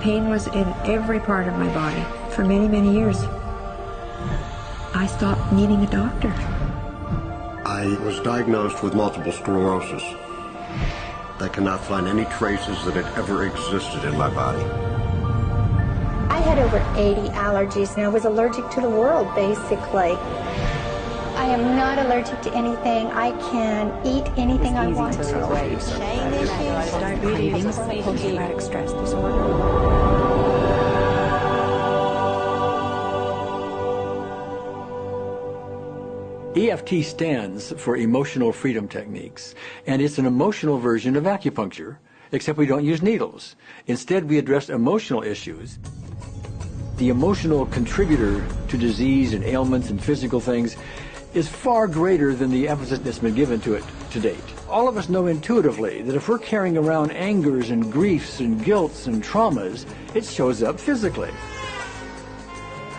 Pain was in every part of my body for many, many years. I stopped needing a doctor. I was diagnosed with multiple sclerosis. They cannot find any traces that it ever existed in my body. I had over 80 allergies and I was allergic to the world, basically. I am not allergic to anything. I can eat anything I want to. Cravings, post-traumatic stress disorder. EFT stands for Emotional Freedom Techniques, and it's an emotional version of acupuncture, except we don't use needles. Instead, we address emotional issues. The emotional contributor to disease and ailments and physical things is far greater than the emphasis that's been given to it to date. All of us know intuitively that if we're carrying around angers and griefs and guilts and traumas, it shows up physically.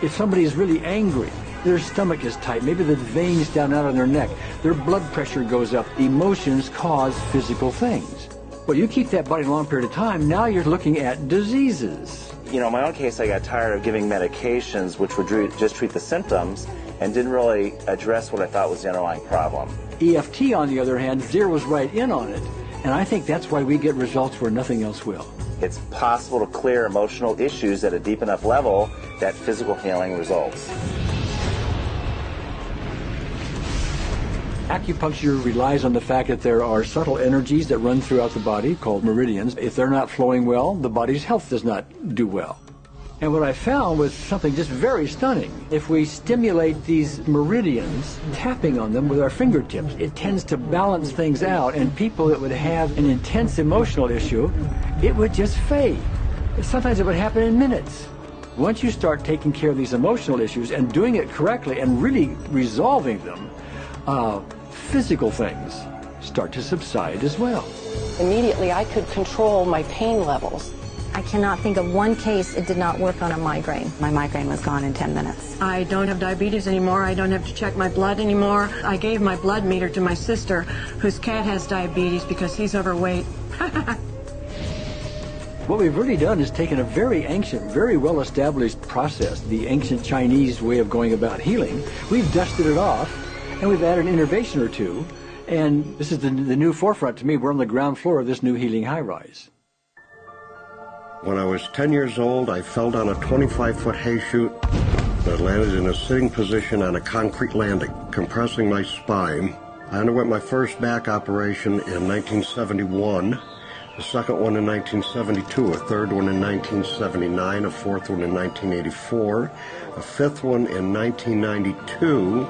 If somebody is really angry, their stomach is tight, maybe the veins down out of their neck, their blood pressure goes up. Emotions cause physical things. Well, you keep that body a long period of time, now you're looking at diseases. You know, in my own case, I got tired of giving medications which would just treat the symptoms and didn't really address what I thought was the underlying problem. EFT, on the other hand, zeroes right in on it, and I think that's why we get results where nothing else will. It's possible to clear emotional issues at a deep enough level that physical healing results. Acupuncture relies on the fact that there are subtle energies that run throughout the body called meridians. If they're not flowing well, the body's health does not do well. And what I found was something just very stunning. If we stimulate these meridians, tapping on them with our fingertips, it tends to balance things out, and people that would have an intense emotional issue, it would just fade. Sometimes it would happen in minutes. Once you start taking care of these emotional issues and doing it correctly and really resolving them, physical things start to subside as well. Immediately, I could control my pain levels. I cannot think of one case it did not work on a migraine. My migraine was gone in 10 minutes. I don't have diabetes anymore. I don't have to check my blood anymore. I gave my blood meter to my sister, whose cat has diabetes because he's overweight. What we've really done is taken a very ancient, very well-established process, the ancient Chinese way of going about healing. We've dusted it off, and we've added an innovation or two, and this is the new forefront to me. We're on the ground floor of this new healing high-rise. When I was 10 years old, I fell down a 25-foot hay chute that landed in a sitting position on a concrete landing, compressing my spine. I underwent my first back operation in 1971, a second one in 1972, a third one in 1979, a fourth one in 1984, a fifth one in 1992,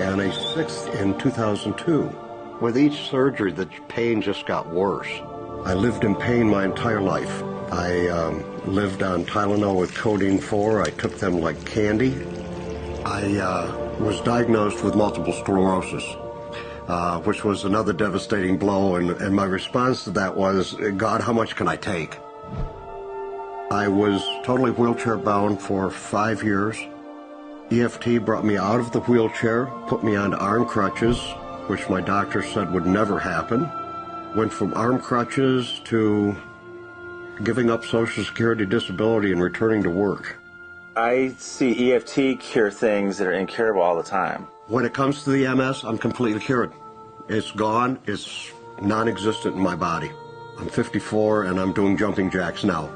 and a sixth in 2002. With each surgery, the pain just got worse. I lived in pain my entire life. I lived on Tylenol with codeine 4. I took them like candy. I was diagnosed with multiple sclerosis, which was another devastating blow, and my response to that was, God, how much can I take? I was totally wheelchair bound for 5 years. EFT brought me out of the wheelchair, put me on arm crutches, which my doctor said would never happen. Went from arm crutches to giving up Social Security disability and returning to work. I see EFT cure things that are incurable all the time. When it comes to the MS, I'm completely cured. It's gone. It's non-existent in my body. I'm 54 and I'm doing jumping jacks now.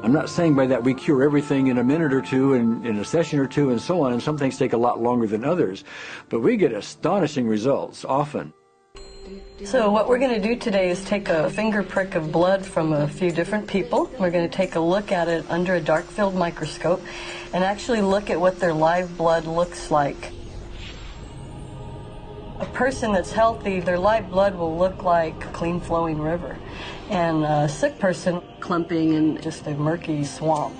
I'm not saying by that we cure everything in a minute or two and in a session or two and so on, and some things take a lot longer than others, but we get astonishing results often. So what we're going to do today is take a finger prick of blood from a few different people. We're going to take a look at it under a dark field microscope and actually look at what their live blood looks like. A person that's healthy, their live blood will look like a clean flowing river. And a sick person, clumping in just a murky swamp.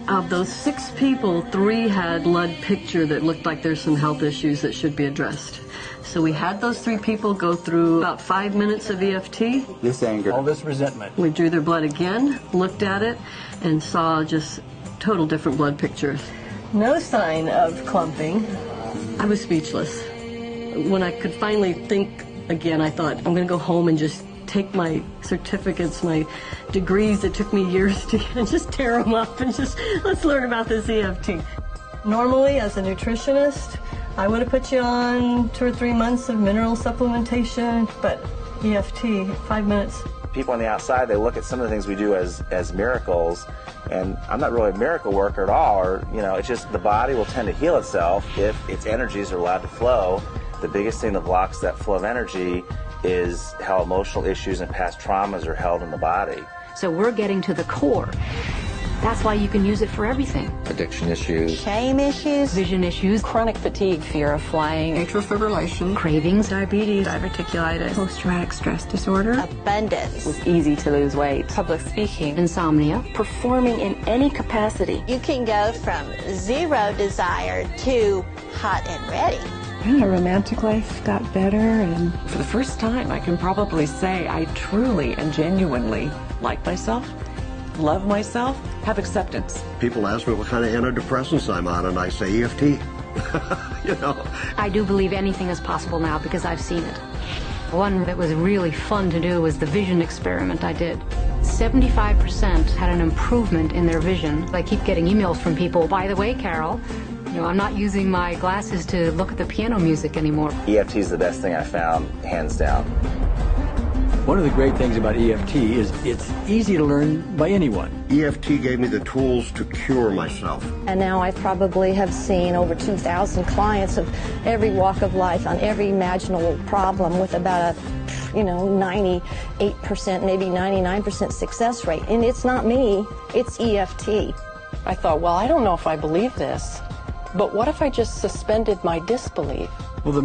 Of those 6 people, 3 had blood picture that looked like there's some health issues that should be addressed. So we had those 3 people go through about 5 minutes of EFT. This anger. All this resentment. We drew their blood again, looked at it, and saw just total different blood pictures. No sign of clumping. I was speechless. When I could finally think again, I thought, I'm going to go home and just take my certificates, my degrees that took me years to get, and just tear them up and just, let's learn about this EFT. Normally, as a nutritionist, I would have put you on 2 or 3 months of mineral supplementation, but EFT, 5 minutes. People on the outside, they look at some of the things we do as miracles, and I'm not really a miracle worker at all, or, you know, it's just the body will tend to heal itself if its energies are allowed to flow. The biggest thing that blocks that flow of energy is how emotional issues and past traumas are held in the body. So we're getting to the core. That's why you can use it for everything. Addiction issues. Shame issues. Vision issues. Chronic fatigue, fear of flying, Atrial fibrillation. Cravings. Diabetes. Diverticulitis. Post-traumatic stress disorder. Abundance. was easy to lose weight, Public speaking. Insomnia. performing in any capacity. You can go from zero desire to hot and ready. My romantic life got better, and for the first time, I can probably say I truly and genuinely like myself, love myself, have acceptance. People ask me what kind of antidepressants I'm on, and I say EFT. You know. I do believe anything is possible now because I've seen it. One that was really fun to do was the vision experiment I did. 75% had an improvement in their vision. I keep getting emails from people, by the way, Carol, you know, I'm not using my glasses to look at the piano music anymore. EFT is the best thing I found, hands down. One of the great things about EFT is it's easy to learn by anyone. EFT gave me the tools to cure myself. And now I probably have seen over 2,000 clients of every walk of life on every imaginable problem with about a 98%, maybe 99% success rate. And it's not me, it's EFT. I thought, well, I don't know if I believe this, but what if I just suspended my disbelief? Well, the